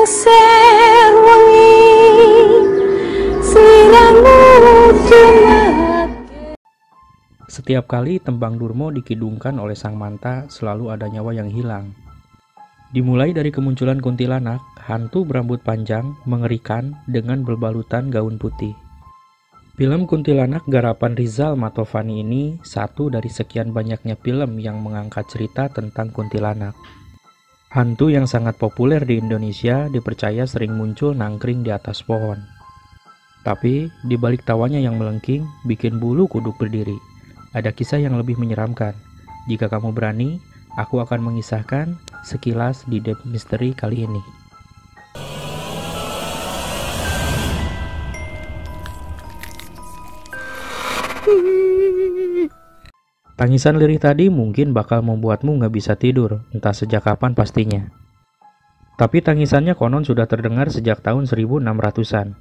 pasir wengi sliramu dumat. Setiap kali tembang Durmo dikidungkan oleh sang manta, selalu ada nyawa yang hilang. Dimulai dari kemunculan kuntilanak, hantu berambut panjang, mengerikan dengan berbalutan gaun putih. Film Kuntilanak garapan Rizal Mantovani ini satu dari sekian banyaknya film yang mengangkat cerita tentang kuntilanak. Hantu yang sangat populer di Indonesia dipercaya sering muncul nangkring di atas pohon. Tapi, di balik tawanya yang melengking, bikin bulu kuduk berdiri. Ada kisah yang lebih menyeramkan. Jika kamu berani, aku akan mengisahkan sekilas di Deep Mystery kali ini. Tangisan lirih tadi mungkin bakal membuatmu nggak bisa tidur, entah sejak kapan pastinya. Tapi tangisannya konon sudah terdengar sejak tahun 1600-an.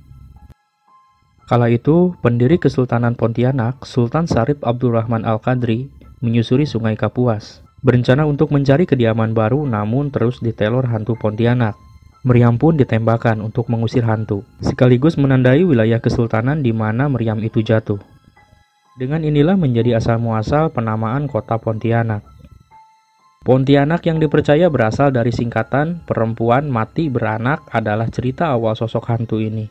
Kala itu, pendiri Kesultanan Pontianak, Sultan Syarif Abdurrahman Al-Qadri, menyusuri Sungai Kapuas, berencana untuk mencari kediaman baru namun terus diteror hantu Pontianak. Meriam pun ditembakkan untuk mengusir hantu, sekaligus menandai wilayah kesultanan di mana meriam itu jatuh. Dengan inilah menjadi asal-muasal penamaan kota Pontianak. Pontianak yang dipercaya berasal dari singkatan perempuan mati beranak adalah cerita awal sosok hantu ini.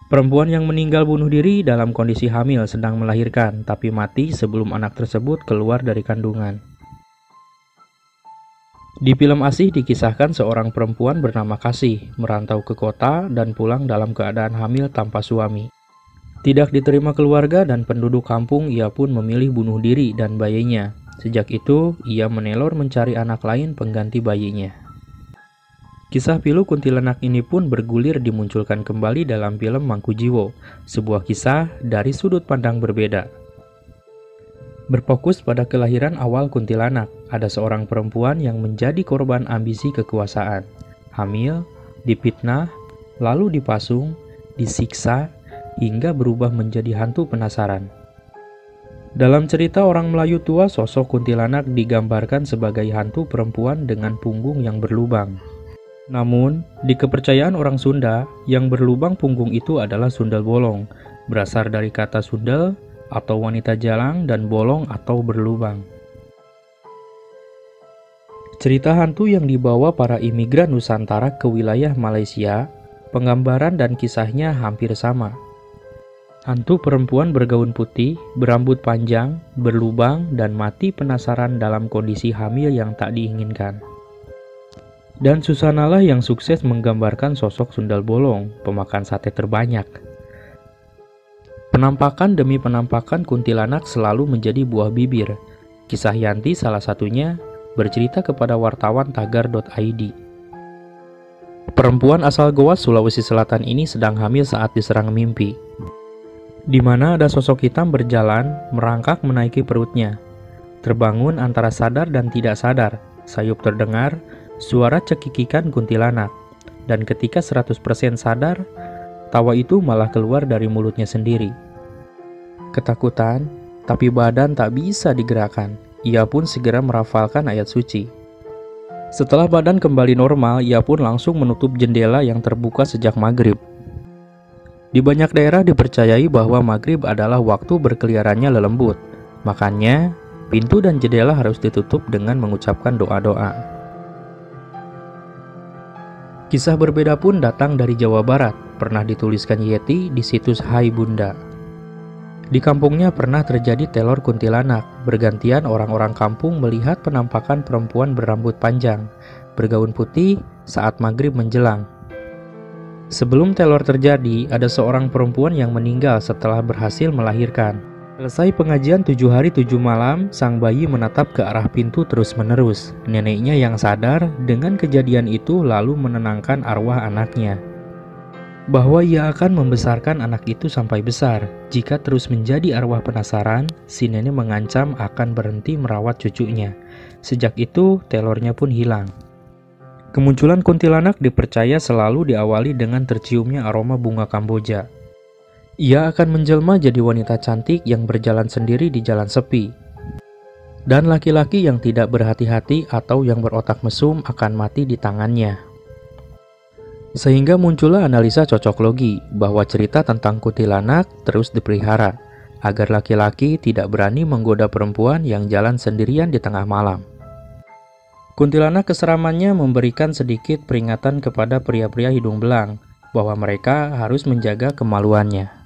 Perempuan yang meninggal bunuh diri dalam kondisi hamil sedang melahirkan, tapi mati sebelum anak tersebut keluar dari kandungan. Di film Asih dikisahkan seorang perempuan bernama Kasih merantau ke kota dan pulang dalam keadaan hamil tanpa suami. Tidak diterima keluarga dan penduduk kampung, ia pun memilih bunuh diri dan bayinya. Sejak itu, ia menelor mencari anak lain pengganti bayinya. Kisah pilu kuntilanak ini pun bergulir dimunculkan kembali dalam film Mangkujiwo, sebuah kisah dari sudut pandang berbeda. Berfokus pada kelahiran awal kuntilanak, ada seorang perempuan yang menjadi korban ambisi kekuasaan. Hamil, dipitnah, lalu dipasung, disiksa, hingga berubah menjadi hantu penasaran. Dalam cerita orang Melayu tua, sosok kuntilanak digambarkan sebagai hantu perempuan dengan punggung yang berlubang. Namun, di kepercayaan orang Sunda, yang berlubang punggung itu adalah sundel bolong, berasal dari kata sundel atau wanita jalang dan bolong atau berlubang. Cerita hantu yang dibawa para imigran Nusantara ke wilayah Malaysia, penggambaran dan kisahnya hampir sama. Hantu perempuan bergaun putih, berambut panjang, berlubang, dan mati penasaran dalam kondisi hamil yang tak diinginkan. Dan Susanalah yang sukses menggambarkan sosok sundal bolong, pemakan sate terbanyak. Penampakan demi penampakan kuntilanak selalu menjadi buah bibir. Kisah Yanti salah satunya bercerita kepada wartawan tagar.id. Perempuan asal Goa, Sulawesi Selatan ini sedang hamil saat diserang mimpi, di mana ada sosok hitam berjalan, merangkak menaiki perutnya. Terbangun antara sadar dan tidak sadar, sayup terdengar, suara cekikikan kuntilanak. Dan ketika 100% sadar, tawa itu malah keluar dari mulutnya sendiri. Ketakutan, tapi badan tak bisa digerakkan. Ia pun segera merafalkan ayat suci. Setelah badan kembali normal, ia pun langsung menutup jendela yang terbuka sejak maghrib. Di banyak daerah dipercayai bahwa maghrib adalah waktu berkeliarannya lelembut. Makanya, pintu dan jendela harus ditutup dengan mengucapkan doa-doa. Kisah berbeda pun datang dari Jawa Barat, pernah dituliskan Yeti di situs Hai Bunda. Di kampungnya pernah terjadi teror kuntilanak, bergantian orang-orang kampung melihat penampakan perempuan berambut panjang, bergaun putih saat maghrib menjelang. Sebelum teror terjadi, ada seorang perempuan yang meninggal setelah berhasil melahirkan. Selesai pengajian 7 hari 7 malam, sang bayi menatap ke arah pintu terus-menerus. Neneknya yang sadar dengan kejadian itu lalu menenangkan arwah anaknya, bahwa ia akan membesarkan anak itu sampai besar. Jika terus menjadi arwah penasaran, si nenek mengancam akan berhenti merawat cucunya. Sejak itu, terornya pun hilang. Kemunculan kuntilanak dipercaya selalu diawali dengan terciumnya aroma bunga Kamboja. Ia akan menjelma jadi wanita cantik yang berjalan sendiri di jalan sepi. Dan laki-laki yang tidak berhati-hati atau yang berotak mesum akan mati di tangannya. Sehingga muncullah analisa cocok logi bahwa cerita tentang kuntilanak terus dipelihara agar laki-laki tidak berani menggoda perempuan yang jalan sendirian di tengah malam. Kuntilanak keseramannya memberikan sedikit peringatan kepada pria-pria hidung belang bahwa mereka harus menjaga kemaluannya.